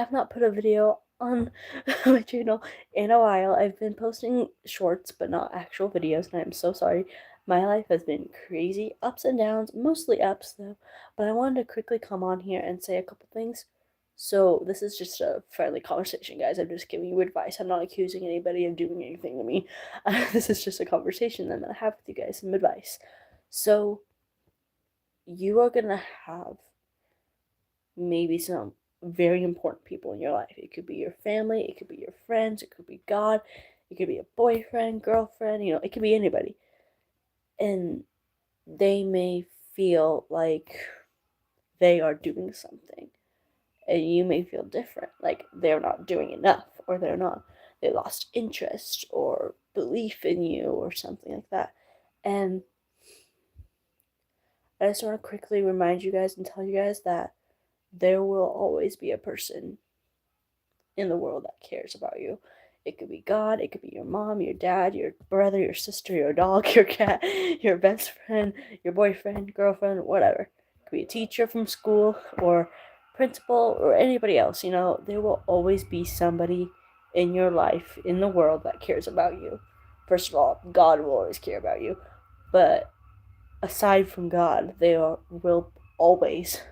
have not put a video on my channel in a while. I've been posting shorts, but not actual videos, and I'm so sorry. My life has been crazy, ups and downs, mostly ups though, but I wanted to quickly come on here and say a couple things. So, this is just a friendly conversation, guys. I'm just giving you advice. I'm not accusing anybody of doing anything to me. This is just a conversation that I'm gonna have with you guys, some advice. So, you are gonna have maybe some very important people in your life. It could be your family, it could be your friends, it could be God, it could be a boyfriend, girlfriend, it could be anybody. And they may feel like they are doing something, and you may feel different, like they're not doing enough, or they lost interest or belief in you, or something like that. And I just want to quickly remind you guys and tell you guys that there will always be a person in the world that cares about you. It could be God, it could be your mom, your dad, your brother, your sister, your dog, your cat, your best friend, your boyfriend, girlfriend, whatever. It could be a teacher from school or principal or anybody else. There will always be somebody in your life, in the world, that cares about you. First of all, God will always care about you. But aside from God, will always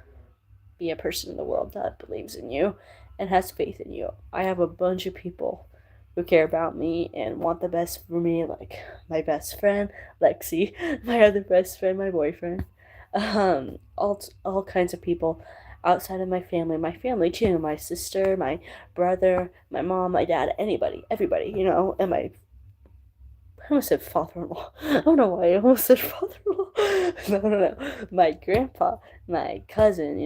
be a person in the world that believes in you and has faith in you. I have a bunch of people who care about me and want the best for me, like my best friend, Lexi, my other best friend, my boyfriend, all kinds of people outside of my family too, my sister, my brother, my mom, my dad, anybody, everybody, and I almost said father-in-law. I don't know why I almost said father-in-law. No. My grandpa, my cousin,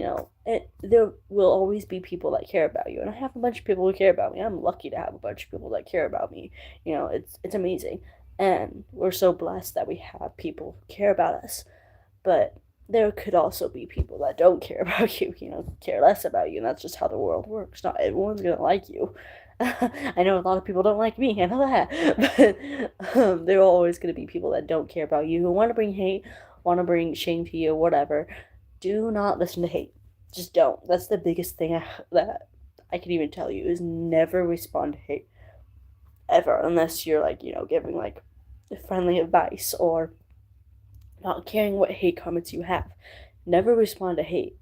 there will always be people that care about you. And I have a bunch of people who care about me. I'm lucky to have a bunch of people that care about me. It's amazing. And we're so blessed that we have people who care about us. But there could also be people that don't care about you, care less about you. And that's just how the world works. Not everyone's going to like you. I know a lot of people don't like me, I know that. But there are always going to be people that don't care about you, who want to bring hate, want to bring shame to you, whatever. Do not listen to hate. Just don't. That's the biggest thing that I can even tell you, is never respond to hate. Ever. Unless you're like, giving like friendly advice or not caring what hate comments you have. Never respond to hate.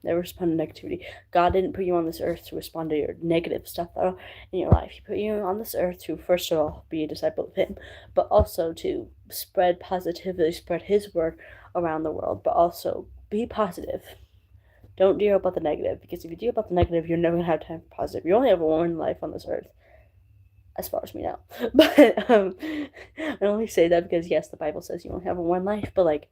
Never respond to negativity. God didn't put you on this earth to respond to your negative stuff in your life. He put you on this earth to, first of all, be a disciple of Him, but also to spread positivity, spread His word around the world, but also be positive. Don't deal about the negative, because if you deal about the negative, you're never going to have time for positive. You only have one life on this earth, as far as we know. But I only say that because, yes, the Bible says you only have one life, but like,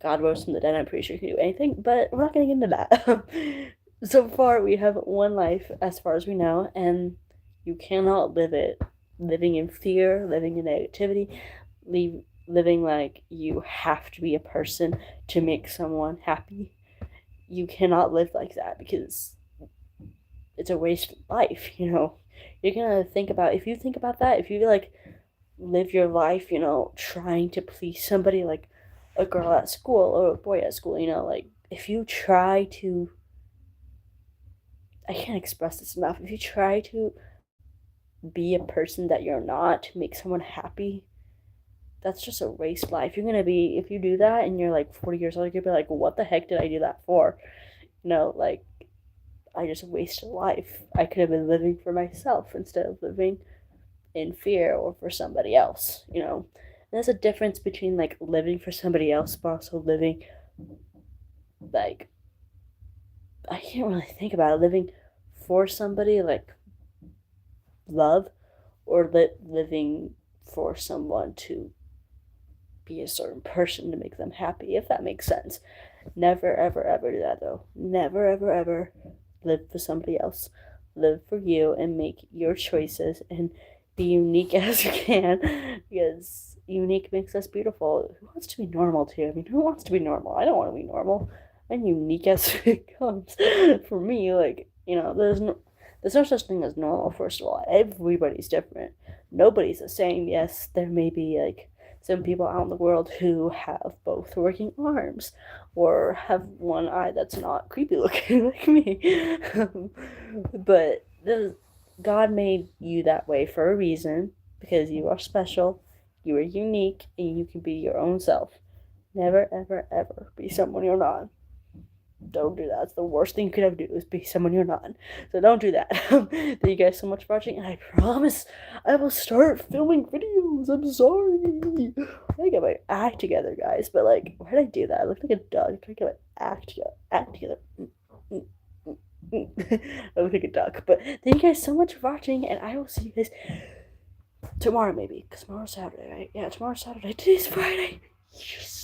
God rose from the dead. I'm pretty sure he can do anything, but we're not going to get into that. So far, we have one life, as far as we know, and you cannot live it living in fear, living in negativity, living like you have to be a person to make someone happy. You cannot live like that, because it's a waste of life. You're gonna think about, if you think about that, if you like live your life, trying to please somebody, like a girl at school or a boy at school, like if you try to, I can't express this enough, if you try to be a person that you're not to make someone happy, that's just a waste of life. You're gonna be, if you do that and you're like 40 years old, you're gonna be like, what the heck did I do that for? Like, I just wasted life. I could have been living for myself instead of living in fear or for somebody else. And there's a difference between like living for somebody else, but also living, like, I can't really think about it, living for somebody, like love, or living for someone to be a certain person to make them happy, if that makes sense. Never, ever, ever do that, though. Never, ever, ever live for somebody else. Live for you and make your choices and be unique as you can, because unique makes us beautiful. Who wants to be normal, too? I mean, who wants to be normal? I don't want to be normal. I'm unique as it comes. For me, like, there's no such thing as normal, first of all. Everybody's different. Nobody's the same. Yes, there may be, like, some people out in the world who have both working arms or have one eye that's not creepy looking like me. But God made you that way for a reason, because you are special, you are unique, and you can be your own self. Never, ever, ever be someone you're not. Don't do that. It's the worst thing you could ever do, is be someone you're not. So don't do that. Thank you guys so much for watching, and I promise I will start filming videos. I'm sorry. I get my act together, guys. But like, why did I do that? I look like a duck. I get my act together. Act together. I look like a duck. But thank you guys so much for watching, and I will see you guys tomorrow, maybe. Because tomorrow's Saturday, right? Yeah, tomorrow's Saturday. Today's Friday. Yes.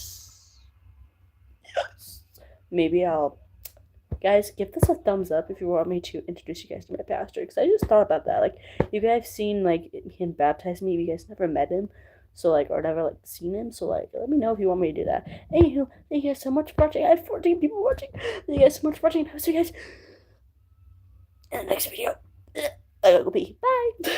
Maybe I'll, guys, give this a thumbs up if you want me to introduce you guys to my pastor, because I just thought about that. Like, you guys seen like him baptize me, you guys never met him, so like, or never like seen him, so like, let me know if you want me to do that. Anywho, thank you guys so much for watching. I have 14 people watching. Thank you guys so much for watching. I'll see you guys in the next video. I gotta go pee. Bye.